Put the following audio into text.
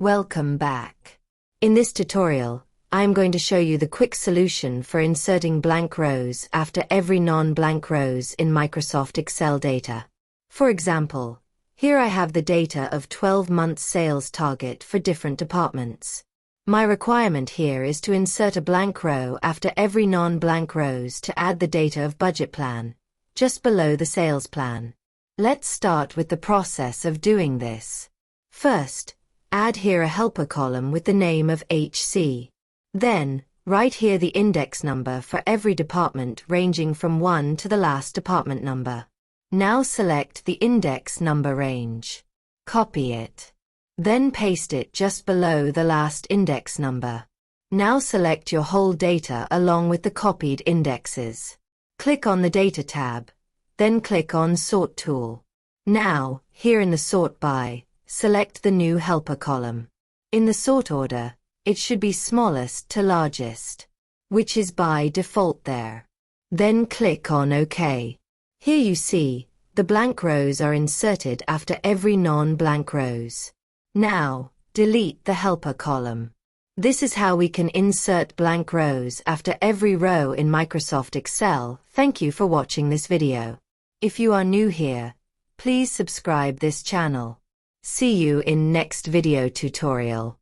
Welcome back. In this tutorial, I am going to show you the quick solution for inserting blank rows after every non-blank rows in Microsoft Excel data. For example, here I have the data of 12 months sales target for different departments. My requirement here is to insert a blank row after every non-blank rows to add the data of budget plan, just below the sales plan. Let's start with the process of doing this. First, add here a helper column with the name of HC. Then, write here the index number for every department ranging from 1 to the last department number. Now select the index number range. Copy it. Then paste it just below the last index number. Now select your whole data along with the copied indexes. Click on the Data tab, then click on Sort tool. Now, here in the Sort by, select the new helper column. In the sort order, it should be smallest to largest, which is by default there. Then click on OK. Here you see, the blank rows are inserted after every non-blank rows. Now, delete the helper column. This is how we can insert blank rows after every row in Microsoft Excel. Thank you for watching this video. If you are new here, please subscribe this channel. See you in next video tutorial.